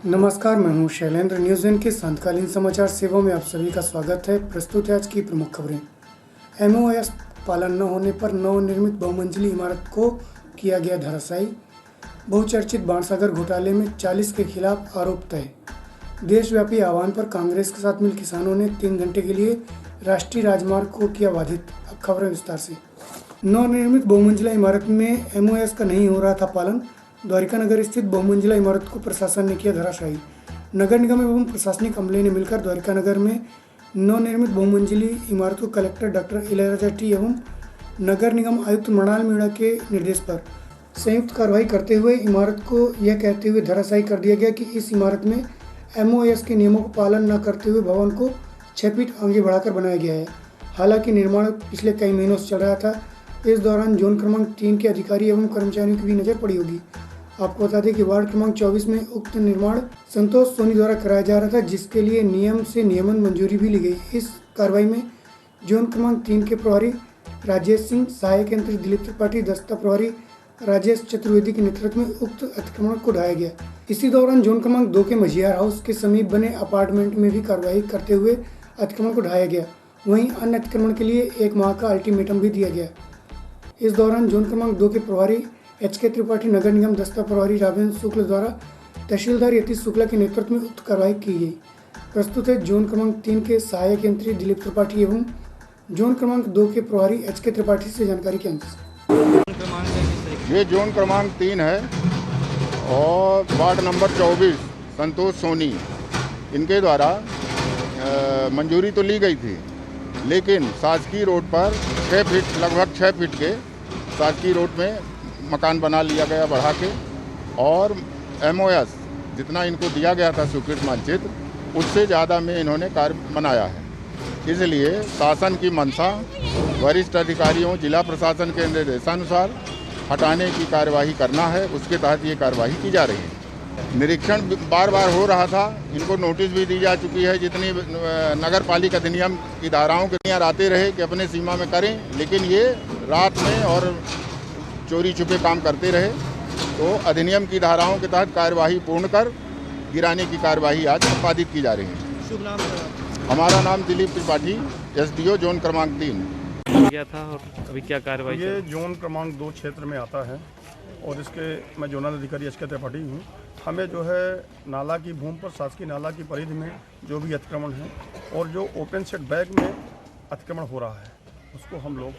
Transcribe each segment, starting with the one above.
नमस्कार, मैं हूं शैलेंद्र। न्यूज़ वन के संतकालीन समाचार सेवा में आप सभी का स्वागत है। प्रस्तुत है आज की प्रमुख खबरें। एमओएस पालन न होने पर नवनिर्मित बहुमंजिली इमारत को किया गया धराशायी। बहुचर्चित बाणसागर घोटाले में 40 के खिलाफ आरोप तय। देशव्यापी आह्वान पर कांग्रेस के साथ मिल किसानों ने 3 घंटे के लिए राष्ट्रीय राजमार्ग को किया बाधित। अब खबरें विस्तार से। नवनिर्मित बहुमंजिला इमारत में एमओएस का नहीं हो रहा था पालन। द्वारिका नगर स्थित बहुमंजिला इमारत को प्रशासन ने किया धराशायी। नगर निगम एवं प्रशासनिक अमले ने मिलकर द्वारिका नगर में नवनिर्मित बहुमंजिली इमारत को कलेक्टर डॉक्टर इलैयाराजा टी एवं नगर निगम आयुक्त मृणाल मीणा के निर्देश पर संयुक्त कार्रवाई करते हुए इमारत को यह कहते हुए धराशायी कर दिया गया कि इस इमारत में एमओएस के नियमों का पालन न करते हुए भवन को 6 फीट आगे बढ़ाकर बनाया गया है। हालांकि निर्माण पिछले कई महीनों से चल रहा था। इस दौरान जोन क्रमांक 3 के अधिकारी एवं कर्मचारियों की भी नजर पड़ी होगी। आपको बता दें कि वार्ड क्रमांक 24 में उक्त निर्माण संतोष सोनी द्वारा कराया जा रहा था, जिसके लिए नियम से नियमन मंजूरी भी ली गई। इस कार्रवाई में जोन क्रमांक 3 के प्रभारी राजेश सिंह, सहायक यंत्री दिलीप त्रिपाठी, दस्ता प्रभारी राजेश चतुर्वेदी के नेतृत्व में उक्त अतिक्रमण को ढाया गया। इसी दौरान जोन क्रमांक 2 के मझियार हाउस के समीप बने अपार्टमेंट में भी कार्रवाई करते हुए अतिक्रमण को ढाया गया। वहीं अन्य अतिक्रमण के लिए 1 माह का अल्टीमेटम भी दिया गया। इस दौरान जोन क्रमांक 2 के प्रभारी HK त्रिपाठी, नगर निगम दस्ता प्रभारी राघवेंद्र शुक्ल द्वारा तहसीलदार यतीश शुक्ला के नेतृत्व में उक्त कार्रवाई की गई। प्रस्तुत है जोन क्रमांक 3 के सहायक यंत्री दिलीप त्रिपाठी एवं जोन क्रमांक 2 के प्रभारी HK त्रिपाठी से जानकारी के अंश। ये जोन क्रमांक 3 है और वार्ड नंबर 24 संतोष सोनी, इनके द्वारा मंजूरी तो ली गई थी, लेकिन शासकीय रोड पर 6 फीट लगभग 6 फीट के शासकीय रोड में मकान बना लिया गया बढ़ा के, और एमओएस जितना इनको दिया गया था स्वीकृत मानचित्र, उससे ज़्यादा में इन्होंने कार्य बनाया है। इसलिए शासन की मंशा वरिष्ठ अधिकारियों जिला प्रशासन के निर्देशानुसार हटाने की कार्यवाही करना है। उसके तहत ये कार्यवाही की जा रही है। निरीक्षण बार बार हो रहा था, इनको नोटिस भी दी जा चुकी है। जितनी नगर पालिका अधिनियम की धाराओं के नियर आते रहे कि अपने सीमा में करें, लेकिन ये रात में और चोरी छुपे काम करते रहे, तो अधिनियम की धाराओं के तहत कार्यवाही पूर्ण कर गिराने की कार्यवाही आज संपादित की जा रही है। शुभ नाम है? हमारा नाम दिलीप त्रिपाठी, SDO जोन क्रमांक 3 गया था। और अभी क्या कार्रवाई? ये जोन क्रमांक 2 क्षेत्र में आता है और इसके मैं जोनल अधिकारी HK त्रिपाठी हूँ। हमें जो है नाला की भूमि पर शासकीय नाला की परिधि में जो भी अतिक्रमण है और जो ओपन सेट बैग में अतिक्रमण हो रहा है, उसको हम लोग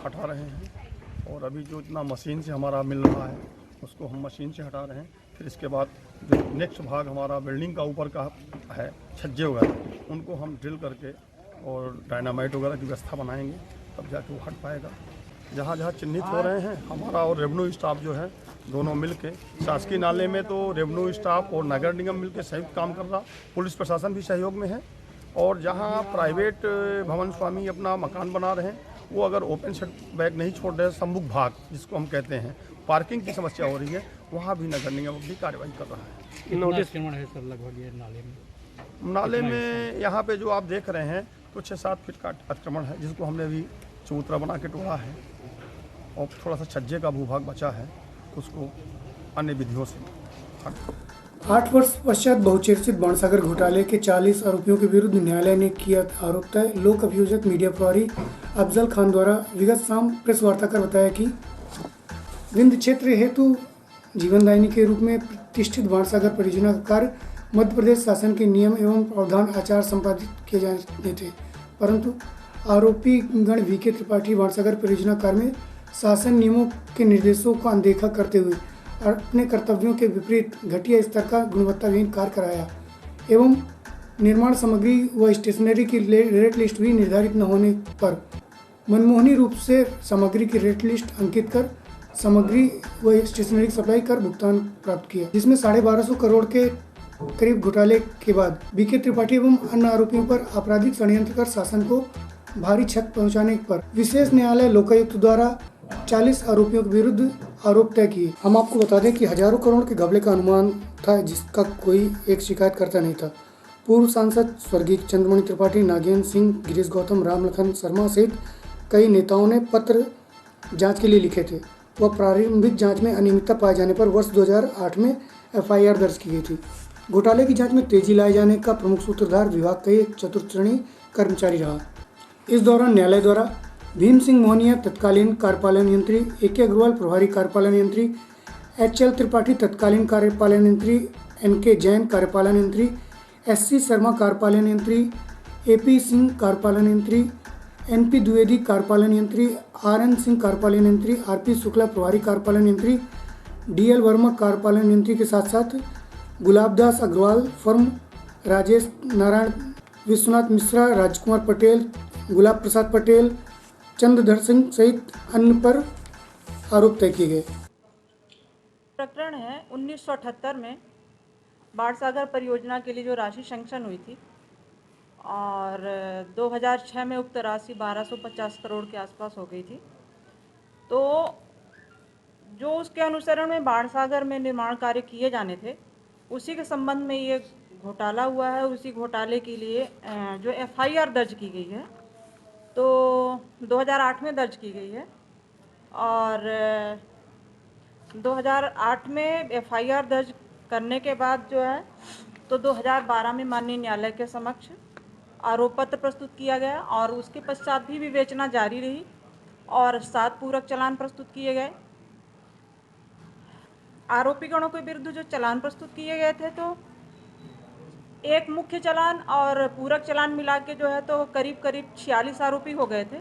हटा रहे हैं। और अभी जो इतना मशीन से हमारा मिल रहा है उसको हम मशीन से हटा रहे हैं। फिर इसके बाद जो नेक्स्ट भाग हमारा बिल्डिंग का ऊपर का है, छज्जे वगैरह, उनको हम ड्रिल करके और डायनामाइट वगैरह की व्यवस्था बनाएंगे, तब जाके वो हट पाएगा। जहाँ जहाँ चिन्हित हो रहे हैं, हमारा और रेवेन्यू स्टाफ जो है दोनों मिल के, शासकीय नाले में तो रेवेन्यू स्टाफ और नगर निगम मिल के संयुक्त काम कर रहा, पुलिस प्रशासन भी सहयोग में है। और जहाँ प्राइवेट भवन स्वामी अपना मकान बना रहे हैं, वो अगर ओपन सेट बैग नहीं छोड़ रहे, सम्मुख भाग जिसको हम कहते हैं, पार्किंग की समस्या हो रही है, वहाँ भी नगर निगम भी कार्रवाई कर रहा है। नोटिस अतिक्रमण है सर लगभग ये नाले में यहाँ पे जो आप देख रहे हैं तो 6-7 फीट का अतिक्रमण है, जिसको हमने अभी चबूतरा बना के तोड़ा है और थोड़ा सा छज्जे का भूभाग बचा है, उसको अन्य विधियों से 8 वर्ष पश्चात बहुचर्चित बाणसागर घोटाले के 40 आरोपियों के विरुद्ध न्यायालय ने किया आरोप तय। लोक अभियोजक मीडिया प्रभारी अफजल खान द्वारा विगत शाम प्रेस वार्ता कर बताया कि विंध्य क्षेत्र हेतु जीवनदायिनी के रूप में प्रतिष्ठित बाणसागर परियोजना का कार्य मध्य प्रदेश शासन के नियम एवं प्रावधान आचार संपादित किए जाने थे, परंतु आरोपी गण VK त्रिपाठी बाणसागर परियोजना कार्य में शासन नियमों के निर्देशों को अनदेखा करते हुए अपने कर्तव्यों के विपरीत घटिया स्तर का गुणवत्ताहीन कार्य कराया एवं निर्माण सामग्री व स्टेशनरी की रेट लिस्ट भी निर्धारित न होने पर मनमोहनी रूप से सामग्री की रेट लिस्ट अंकित कर सामग्री व स्टेशनरी की सप्लाई कर भुगतान प्राप्त किया, जिसमें 1250 करोड़ के करीब घोटाले के बाद VK त्रिपाठी एवं अन्य आरोपियों पर आपराधिक षड्यंत्र कर शासन को भारी क्षति पहुंचाने पर विशेष न्यायालय लोकायुक्त द्वारा 40 आरोपियों के विरुद्ध आरोप तय किए। हम आपको बता दें कि हजारों करोड़ के घपले का अनुमान था, जिसका कोई एक शिकायतकर्ता नहीं था। पूर्व सांसद स्वर्गीय चंद्रमणि त्रिपाठी, नागेंद्र सिंह, गिरीश गौतम, रामलखन शर्मा सहित कई नेताओं ने पत्र जांच के लिए लिखे थे। वह प्रारंभिक जांच में अनियमितता पाए जाने पर वर्ष 2008 में एफआईआर दर्ज की गई थी। घोटाले की जांच में तेजी लाए जाने का प्रमुख सूत्रधार विभाग का एक चतुर्थ श्रेणी कर्मचारी रहा। इस दौरान न्यायालय द्वारा भीम सिंह मोहनिया तत्कालीन कार्यपालन यंत्री, AK अग्रवाल प्रभारी कार्यपालन यंत्री, HL त्रिपाठी तत्कालीन कार्यपालन यंत्री, NK जैन कार्यपालन यंत्री, SC शर्मा कार्यपालन यंत्री, AP सिंह कार्यपालन यंत्री, NP द्विवेदी कार्यपालन यंत्री, RN सिंह कार्यपालन यंत्री, RP शुक्ला प्रभारी कार्यपालन यंत्री, DL वर्मा कार्यपालन यंत्री के साथ साथ गुलाबदास अग्रवाल फर्म, राजेश नारायण, विश्वनाथ मिश्रा, राजकुमार पटेल, गुलाब प्रसाद पटेल, चंद्रधर सिंह सहित अन्य पर आरोप तय किए गए। प्रकरण है 1978 में बाणसागर परियोजना के लिए जो राशि सैंक्शन हुई थी और 2006 में उक्त राशि 1250 करोड़ के आसपास हो गई थी। तो जो उसके अनुसरण में बाणसागर में निर्माण कार्य किए जाने थे उसी के संबंध में ये घोटाला हुआ है। उसी घोटाले के लिए जो FIR दर्ज की गई है तो 2008 में दर्ज की गई है और 2008 में FIR दर्ज करने के बाद जो है तो 2012 में माननीय न्यायालय के समक्ष आरोप पत्र प्रस्तुत किया गया और उसके पश्चात भी विवेचना जारी रही और 7 पूरक चालान प्रस्तुत किए गए। आरोपीगणों के विरुद्ध जो चालान प्रस्तुत किए गए थे तो एक मुख्य चालान और पूरक चालान मिला के जो है तो करीब 46 आरोपी हो गए थे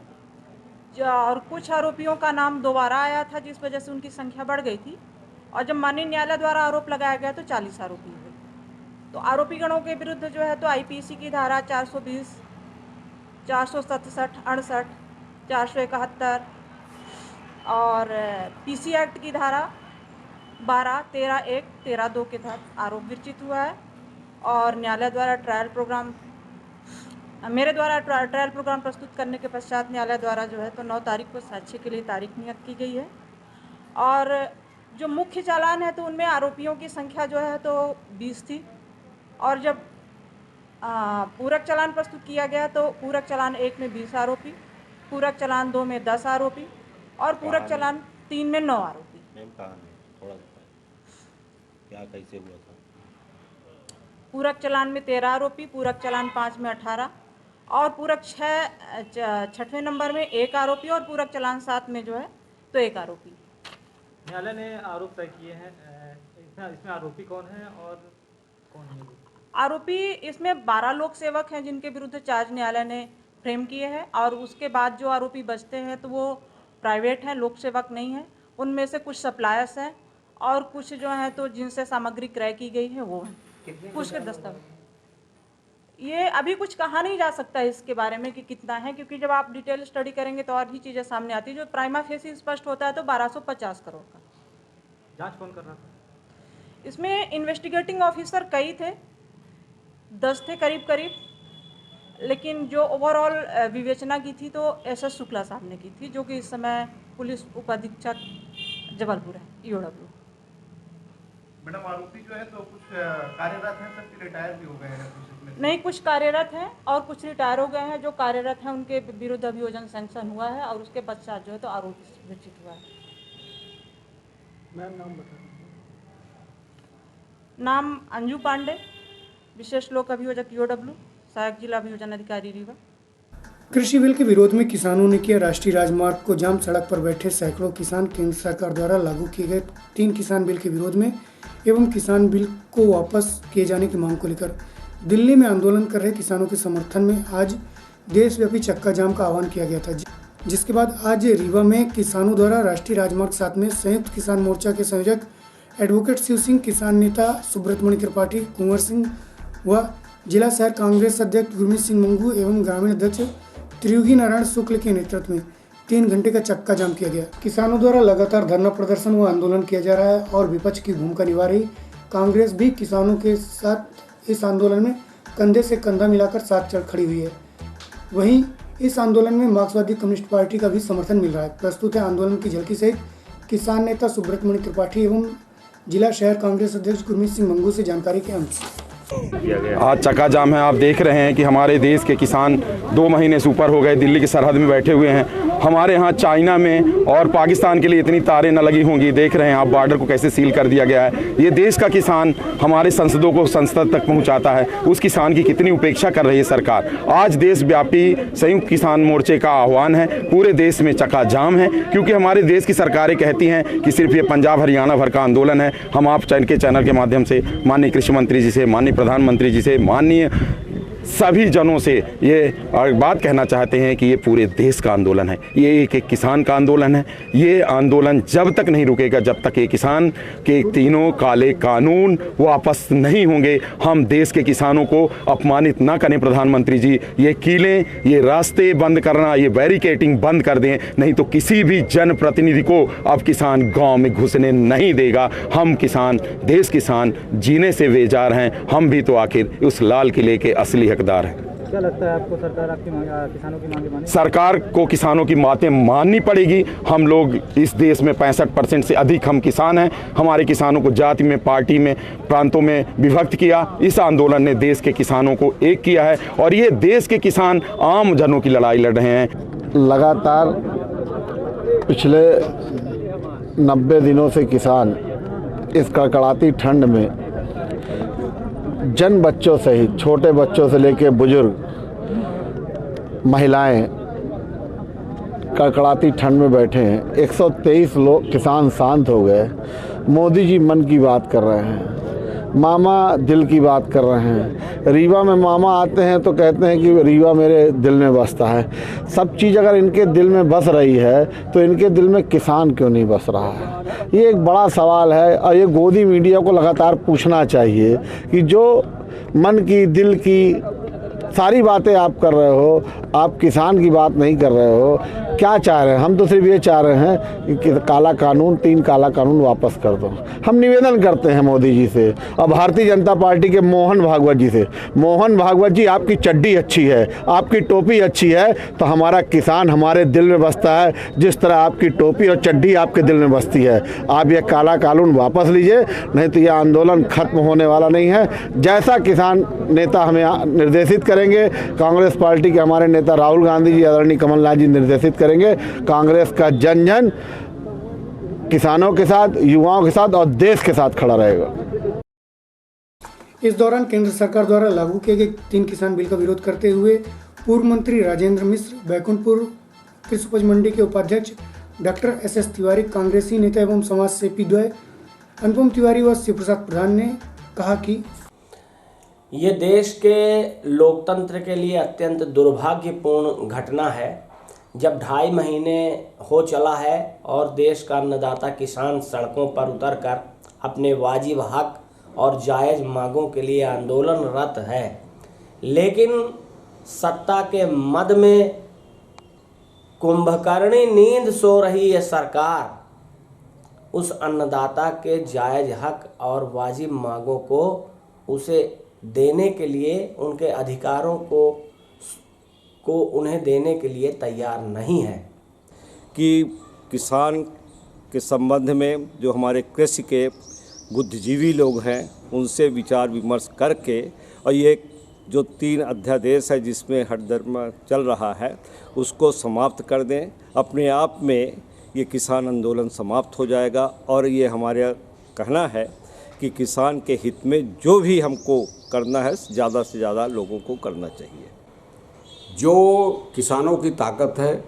और कुछ आरोपियों का नाम दोबारा आया था जिस वजह से उनकी संख्या बढ़ गई थी और जब माननीय न्यायालय द्वारा आरोप लगाया गया तो 40 आरोपी हुए। तो आरोपीगणों के विरुद्ध जो है तो IPC की धारा 420, 467, 68, 471 और PC एक्ट की धारा 12, 13, 1, 13, 2 के तहत आरोप विरचित हुआ है और न्यायालय द्वारा मेरे द्वारा ट्रायल प्रोग्राम प्रस्तुत करने के पश्चात न्यायालय द्वारा जो है तो 9 तारीख को साक्ष्य के लिए तारीख नियत की गई है। और जो मुख्य चालान है तो उनमें आरोपियों की संख्या जो है तो 20 थी और जब पूरक चालान प्रस्तुत किया गया तो पूरक चालान 1 में 20 आरोपी, पूरक चालान 2 में 10 आरोपी और पूरक चालान 3 में 9 आरोपी। मैम कहाँ है, थोड़ा क्या कैसे हुआ था? पूरक चालान में 13 आरोपी, पूरक चालान 5 में 18 और पूरक 6वें नंबर में 1 आरोपी और पूरक चालान 7 में जो है तो 1 आरोपी। न्यायालय ने आरोप तय किए हैं, इसमें आरोपी कौन है और कौन है? आरोपी इसमें 12 लोक सेवक हैं जिनके विरुद्ध चार्ज न्यायालय ने फ्रेम किए हैं और उसके बाद जो आरोपी बचते हैं तो वो प्राइवेट हैं, लोक सेवक नहीं हैं। उनमें से कुछ सप्लायर्स हैं और कुछ जो हैं तो जिनसे सामग्री क्रय की गई है वो हैं। कुछ के दस्तावेज ये अभी कुछ कहा नहीं जा सकता इसके बारे में कि कितना है, क्योंकि जब आप डिटेल स्टडी करेंगे तो और भी चीज़ें सामने आती है। जो प्राइमा फेसी स्पष्ट होता है तो 1250 करोड़ का। जांच कौन कर रहा था? इसमें इन्वेस्टिगेटिंग ऑफिसर कई थे, 10 थे करीब, लेकिन जो ओवरऑल विवेचना की थी तो SS शुक्ला साहब ने की थी, जो कि इस समय पुलिस उपाधीक्षक जबलपुर है, EOW। मैडम आरोपी जो है तो कुछ कार्यरत हैं, सब रिटायर भी हो गए हैं? नहीं, कुछ कार्यरत हैं और कुछ रिटायर हो गए हैं। जो कार्यरत हैं उनके विरुद्ध अभियोजन सैंक्शन हुआ है और उसके पश्चात जो है तो आरोप विरचित हुआ है। मैम नाम बता। नाम अंजू पांडे, विशेष लोक अभियोजक EOW, सहायक जिला अभियोजन अधिकारी रीवा। कृषि बिल के विरोध में किसानों ने किया राष्ट्रीय राजमार्ग को जाम। सड़क पर बैठे सैकड़ों किसान केंद्र सरकार द्वारा लागू किए गए 3 किसान बिल के विरोध में एवं किसान बिल को वापस किए जाने की मांग को लेकर दिल्ली में आंदोलन कर रहे किसानों के समर्थन में आज देशव्यापी चक्का जाम का आह्वान किया गया था, जिसके बाद आज रीवा में किसानों द्वारा राष्ट्रीय राजमार्ग 7 में संयुक्त किसान मोर्चा के संयोजक एडवोकेट शिव सिंह, किसान नेता सुब्रतमणि त्रिपाठी, कुंवर सिंह व जिला शहर कांग्रेस अध्यक्ष गुरमीत सिंह मंगू एवं ग्रामीण अध्यक्ष त्रियुगी नारायण शुक्ल के नेतृत्व में 3 घंटे का चक्का जाम किया गया। किसानों द्वारा लगातार धरना प्रदर्शन व आंदोलन किया जा रहा है और विपक्ष की भूमिका निभा रही कांग्रेस भी किसानों के साथ इस आंदोलन में कंधे से कंधा मिलाकर साथ चल खड़ी हुई है। वहीं इस आंदोलन में मार्क्सवादी कम्युनिस्ट पार्टी का भी समर्थन मिल रहा है। प्रस्तुत है आंदोलन की झलकी सहित किसान नेता सुब्रतमणि त्रिपाठी एवं जिला शहर कांग्रेस अध्यक्ष गुरमीत सिंह मंगू से जानकारी के अंश। आज चक्का जाम है। आप देख रहे हैं कि हमारे देश के किसान 2 महीने से ऊपर हो गए दिल्ली की सरहद में बैठे हुए हैं हमारे यहाँ चाइना में और पाकिस्तान के लिए इतनी तारें न लगी होंगी। देख रहे हैं आप बॉर्डर को कैसे सील कर दिया गया है। ये देश का किसान हमारे संसदों को संसद तक पहुँचाता है, उस किसान की कितनी उपेक्षा कर रही है सरकार। आज देशव्यापी संयुक्त किसान मोर्चे का आह्वान है, पूरे देश में चक्का जाम है, क्योंकि हमारे देश की सरकारें कहती हैं कि सिर्फ ये पंजाब हरियाणा भर का आंदोलन है। हम आप चैनल के माध्यम से माननीय कृषि मंत्री जी से, माननीय प्रधानमंत्री जी से, माननीय सभी जनों से ये बात कहना चाहते हैं कि ये पूरे देश का आंदोलन है, ये एक किसान का आंदोलन है। ये आंदोलन जब तक नहीं रुकेगा, जब तक ये किसान के तीनों काले कानून वापस नहीं होंगे। हम देश के किसानों को अपमानित ना करें प्रधानमंत्री जी। ये कीलें, ये रास्ते बंद करना, ये बैरिकेटिंग बंद कर दें, नहीं तो किसी भी जनप्रतिनिधि को अब किसान गाँव में घुसने नहीं देगा। हम किसान, देश किसान जीने से बेजार हैं। हम भी तो आखिर उस लाल किले के असली हकदार है। क्या लगता है आपको, सरकार आपकी किसानों की मांगे माने? सरकार को किसानों की बातें माननी पड़ेगी। हम लोग इस देश में 65% से अधिक हम किसान हैं। हमारे किसानों को जाति में, पार्टी में, प्रांतों में विभक्त किया। इस आंदोलन ने देश के किसानों को एक किया है और ये देश के किसान आम जनों की लड़ाई लड़ रहे हैं। लगातार पिछले 90 दिनों से किसान इस कड़कड़ाती ठंड में जन बच्चों सहित, छोटे बच्चों से लेकर बुजुर्ग, महिलाएं कड़कड़ाती ठंड में बैठे हैं। 123 लोग किसान शांत हो गए। मोदी जी मन की बात कर रहे हैं, मामा दिल की बात कर रहे हैं। रीवा में मामा आते हैं तो कहते हैं कि रीवा मेरे दिल में बसता है। सब चीज़ अगर इनके दिल में बस रही है तो इनके दिल में किसान क्यों नहीं बस रहा है? ये एक बड़ा सवाल है और ये गोदी मीडिया को लगातार पूछना चाहिए कि जो मन की, दिल की सारी बातें आप कर रहे हो, आप किसान की बात नहीं कर रहे हो। क्या चाह रहे हैं? हम तो सिर्फ ये चाह रहे हैं कि काला कानून, 3 काला कानून वापस कर दो। हम निवेदन करते हैं मोदी जी से और भारतीय जनता पार्टी के मोहन भागवत जी से। मोहन भागवत जी, आपकी चड्डी अच्छी है, आपकी टोपी अच्छी है, तो हमारा किसान हमारे दिल में बसता है जिस तरह आपकी टोपी और चड्डी आपके दिल में बसती है। आप ये काला कानून वापस लीजिए, नहीं तो ये आंदोलन खत्म होने वाला नहीं है। जैसा किसान नेता हमें निर्देशित करेंगे, कांग्रेस पार्टी के हमारे नेता राहुल गांधी जी, आदरणीय कमलनाथ जी निर्देशित करेंगे। कांग्रेस का जन जन किसानों के साथ, युवाओं के साथ और देश के साथ खड़ा रहेगा। इस दौरान केंद्र सरकार द्वारा लागू किए गए 3 किसान बिल का विरोध करते हुए पूर्व मंत्री राजेंद्र मिश्र, बैकुंठपुर कृषि उपज मंडी के उपाध्यक्ष डॉक्टर SS तिवारी, कांग्रेसी नेता एवं समाज सेवी द्वय अनुपम तिवारी व शिव प्रसाद प्रधान ने कहा कि ये देश के लोकतंत्र के लिए अत्यंत दुर्भाग्यपूर्ण घटना है जब 2.5 महीने हो चला है और देश का अन्नदाता किसान सड़कों पर उतरकर अपने वाजिब हक और जायज़ मांगों के लिए आंदोलनरत है, लेकिन सत्ता के मद में कुंभकर्णी नींद सो रही है सरकार उस अन्नदाता के जायज़ हक और वाजिब मांगों को उसे देने के लिए, उनके अधिकारों को उन्हें देने के लिए तैयार नहीं है। कि किसान के संबंध में जो हमारे कृषि के बुद्धिजीवी लोग हैं उनसे विचार विमर्श करके, और ये जो 3 अध्यादेश है जिसमें हठधर्म चल रहा है उसको समाप्त कर दें। अपने आप में ये किसान आंदोलन समाप्त हो जाएगा और ये हमारा कहना है कि किसान के हित में जो भी हमको करना है ज़्यादा से ज़्यादा लोगों को करना चाहिए। जो किसानों की ताकत है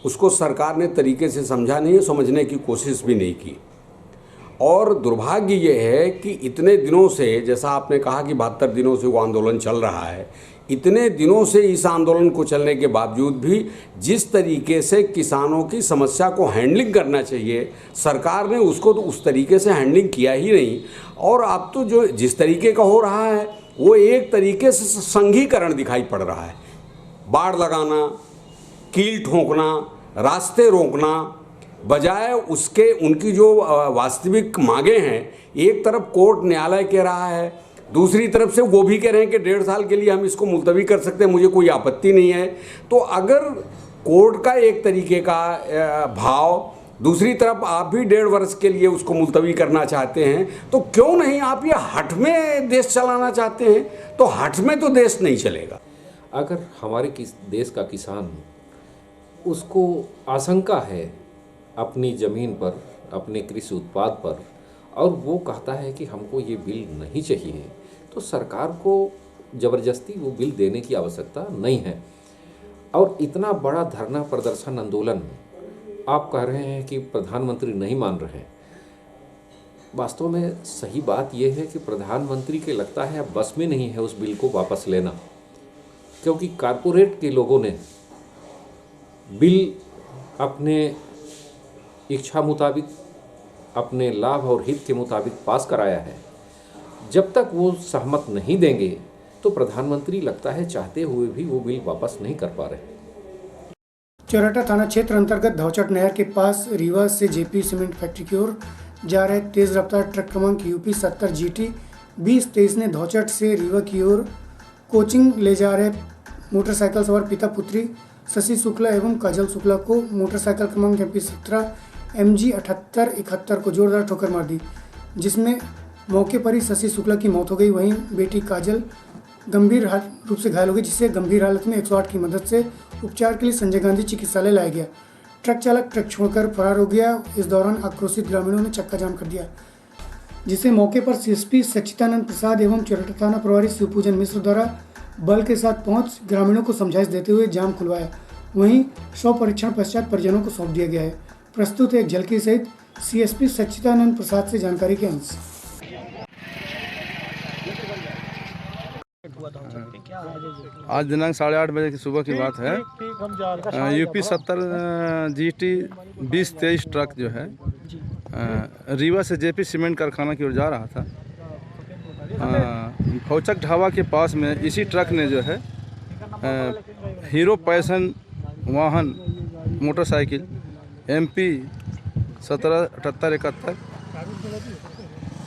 उसको सरकार ने तरीके से समझा नहीं है, समझने की कोशिश भी नहीं की। और दुर्भाग्य ये है कि इतने दिनों से, जैसा आपने कहा कि 72 दिनों से वो आंदोलन चल रहा है, इतने दिनों से इस आंदोलन को चलने के बावजूद भी जिस तरीके से किसानों की समस्या को हैंडलिंग करना चाहिए सरकार ने उसको तो उस तरीके से हैंडलिंग किया ही नहीं। और अब तो जो जिस तरीके का हो रहा है वो एक तरीके से संघीकरण दिखाई पड़ रहा है। बाड़ लगाना, कील ठोंकना, रास्ते रोकना, बजाय उसके उनकी जो वास्तविक मांगे हैं, एक तरफ कोर्ट न्यायालय कह रहा है, दूसरी तरफ से वो भी कह रहे हैं कि 1.5 साल के लिए हम इसको मुलतवी कर सकते हैं, मुझे कोई आपत्ति नहीं है। तो अगर कोर्ट का एक तरीके का भाव, दूसरी तरफ आप भी 1.5 वर्ष के लिए उसको मुलतवी करना चाहते हैं, तो क्यों नहीं आप ये हठ में देश चलाना चाहते हैं? तो हठ में तो देश नहीं चलेगा। अगर हमारे देश का किसान उसको आशंका है अपनी ज़मीन पर, अपने कृषि उत्पाद पर, और वो कहता है कि हमको ये बिल नहीं चाहिए, तो सरकार को ज़बरदस्ती वो बिल देने की आवश्यकता नहीं है। और इतना बड़ा धरना प्रदर्शन आंदोलन आप कह रहे हैं कि प्रधानमंत्री नहीं मान रहे हैं। वास्तव में सही बात यह है कि प्रधानमंत्री के लगता है अब बस में नहीं है उस बिल को वापस लेना, क्योंकि कारपोरेट के लोगों ने बिल अपने इच्छा मुताबिक, अपने लाभ और हित के मुताबिक पास कराया है। जब तक वो सहमत नहीं देंगे तो प्रधानमंत्री लगता है चाहते हुए भी वो बिल वापस नहीं कर पा रहे। चौराटा थाना क्षेत्र अंतर्गत धौचट नहर के पास रीवा से जेपी सीमेंट फैक्ट्री की ओर जा रहे तेज रफ्तार ट्रक क्रमांक यूपी 70 GT 2023 ने धौचट से रीवा की ओर कोचिंग ले जा रहे मोटरसाइकिल सवार पिता पुत्री शशि शुक्ला एवं काजल शुक्ला को मोटरसाइकिल क्रमांक MP 17 MG 7871 को जोरदार ठोकर मार दी, जिसमें मौके पर ही शशि शुक्ला की मौत हो गई। वहीं बेटी काजल गंभीर रूप से घायल हो गई, जिसे गंभीर हालत में 108 की मदद से उपचार के लिए संजय गांधी चिकित्सालय लाया गया। ट्रक चालक ट्रक छोड़कर फरार हो गया। इस दौरान आक्रोशित ग्रामीणों ने चक्का जाम कर दिया, जिसे मौके पर CSP सच्चिदानंद प्रसाद एवं चौराटा थाना प्रभारी शिवपूजन मिश्र द्वारा बल के साथ पहुंच ग्रामीणों को समझाइश देते हुए जाम खुलवाया। वहीं शव परीक्षण पश्चात परिजनों को सौंप दिया गया है। प्रस्तुत एक झलकी सहित CSP सच्चिदानंद प्रसाद से जानकारी के अंश। आज दिनांक 8:30 बजे की सुबह की बात है। UP 70 GT 2023 ट्रक जो है रीवा से JP सीमेंट कारखाना की ओर जा रहा था। भौचक ढाबा के पास में इसी ट्रक ने जो है हीरो पैशन वाहन मोटरसाइकिल MP 177871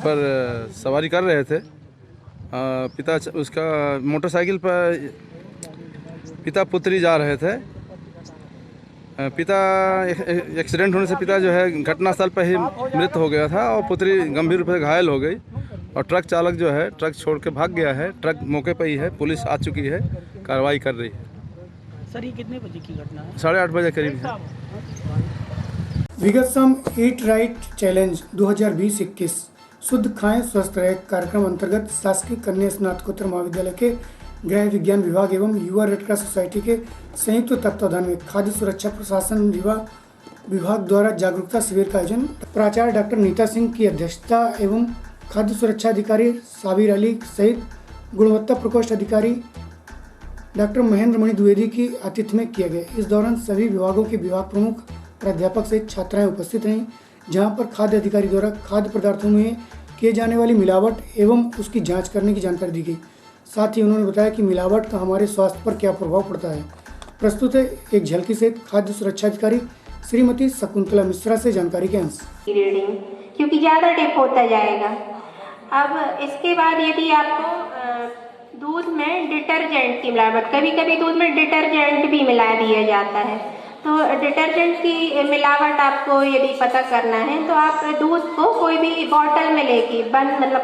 पर सवारी कर रहे थे। पिता उसका मोटरसाइकिल पर पिता पुत्री जा रहे थे। पिता एक्सीडेंट होने से पिता जो है घटनास्थल पर ही मृत हो गया था और पुत्री गंभीर रूप से घायल हो गई और ट्रक चालक जो है ट्रक छोड़ के भाग गया है। ट्रक मौके पर ही है, पुलिस आ चुकी है, कार्रवाई कर रही है। सर ये कितने बजे की घटना है? 8:30 बजे करीब है। विगत शाम ईट राइट चैलेंज 2020-21 शुद्ध खाएं स्वस्थ रहे कार्यक्रम अंतर्गत शासकीय कन्या स्नातकोत्तर महाविद्यालय के गृह विज्ञान विभाग एवं युवा रेड क्रॉस सोसाइटी के संयुक्त तत्वाधान में खाद्य सुरक्षा प्रशासन युवा विभाग द्वारा जागरूकता शिविर का आयोजन प्राचार्य डॉक्टर नीता सिंह की अध्यक्षता एवं खाद्य सुरक्षा अधिकारी साबिर अली सहित गुणवत्ता प्रकोष्ठ अधिकारी डॉक्टर महेंद्र मणि द्विवेदी की आतिथ्य में किया गया। इस दौरान सभी विभागों के विभाग प्रमुख, प्राध्यापक सहित छात्राएं उपस्थित रहीं, जहां पर खाद्य अधिकारी द्वारा खाद्य पदार्थों में किए जाने वाली मिलावट एवं उसकी जांच करने की जानकारी दी गई। साथ ही उन्होंने बताया कि मिलावट का हमारे स्वास्थ्य पर क्या प्रभाव पड़ता है। प्रस्तुत है एक झलकी सहित खाद्य सुरक्षा अधिकारी श्रीमती शकुंतला मिश्रा से जानकारी के अंश। रीडिंग क्योंकि ज़्यादा डिप होता जाएगा। अब इसके बाद यदि आपको दूध में डिटर्जेंट की मिलावट, कभी कभी दूध में डिटर्जेंट भी मिला दिया जाता है, तो डिटर्जेंट की मिलावट आपको यदि पता करना है तो आप दूध को कोई भी बॉटल में लेके बंद, मतलब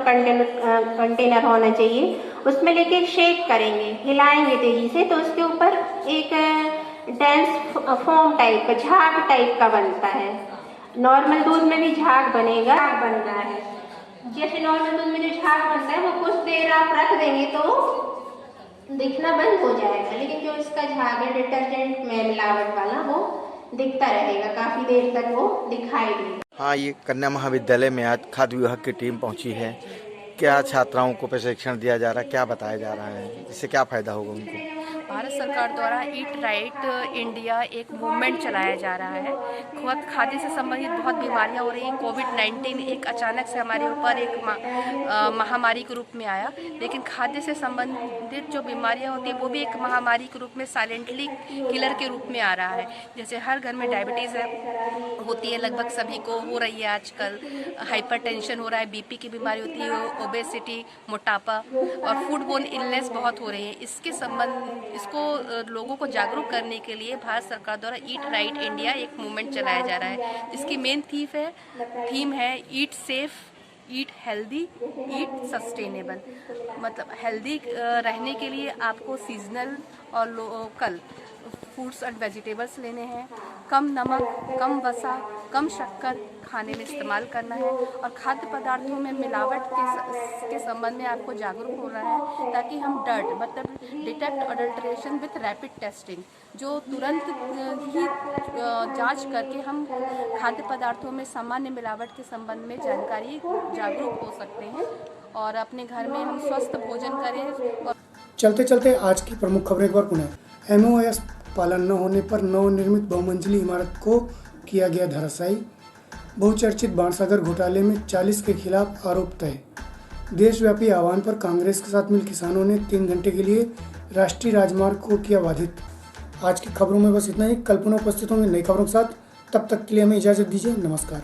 कंटेनर होना चाहिए, उसमें लेके शेक करेंगे, हिलाएंगे तेजी से, तो उसके ऊपर एक डेंस फोम टाइप का, झाग टाइप का बनता है। नॉर्मल दूध में भी झाग बनेगा, बन रहा है। जैसे नॉर्मल दूध में जो झाग बनता है वो कुछ देर आप रख देंगे तो दिखना बंद हो जाएगा, लेकिन जो इसका झाग है डिटर्जेंट में मिलावट वाला वो दिखता रहेगा, काफ़ी देर तक वो दिखाई देगा। हाँ, ये कन्या महाविद्यालय में आज खाद्य विभाग की टीम पहुंची है। क्या छात्राओं को प्रशिक्षण दिया जा रहा है, क्या बताया जा रहा है, इससे क्या फ़ायदा होगा उनको? भारत सरकार द्वारा ईट राइट इंडिया एक मूवमेंट चलाया जा रहा है। खाद्य से संबंधित बहुत बीमारियां हो रही हैं। कोविड-19 एक अचानक से हमारे ऊपर एक महामारी के रूप में आया, लेकिन खाद्य से संबंधित जो बीमारियां होती हैं वो भी एक महामारी के रूप में साइलेंटली किलर के रूप में आ रहा है। जैसे हर घर में डायबिटीज़ होती है, लगभग सभी को हो रही है आजकल। हाइपरटेंशन हो रहा है, BP की बीमारी होती है, ओबेसिटी, मोटापा और फूडबोर्न इलनेस बहुत हो रही है। इसको लोगों को जागरूक करने के लिए भारत सरकार द्वारा ईट राइट इंडिया एक मूवमेंट चलाया जा रहा है, जिसकी मेन थीम है ईट सेफ, ईट हेल्दी, ईट सस्टेनेबल। मतलब हेल्दी रहने के लिए आपको सीजनल और लोकल फ्रूट्स एंड वेजिटेबल्स लेने हैं, कम नमक, कम वसा, कम शक्कर खाने में इस्तेमाल करना है और खाद्य पदार्थों में मिलावट के संबंध में आपको जागरूक होना है ताकि हम डर्ट मतलब detect adulteration with rapid testing जो तुरंत ही जांच करके हम खाद्य पदार्थों में सामान्य मिलावट के संबंध में जागरूक हो सकते हैं और अपने घर में हम स्वस्थ भोजन करें। चलते चलते आज की प्रमुख खबरें एक बार पुनः। एमओएस पालन न होने पर नवनिर्मित बहुमंजिली इमारत को किया गया धराशायी। बहुचर्चित बाणसागर घोटाले में 40 के खिलाफ आरोप तय। देशव्यापी आह्वान पर कांग्रेस के साथ मिल किसानों ने 3 घंटे के लिए राष्ट्रीय राजमार्ग को किया बाधित। आज की खबरों में बस इतना ही। कल पुनः उपस्थित होंगे नई खबरों के साथ। तब तक के लिए हमें इजाजत दीजिए। नमस्कार।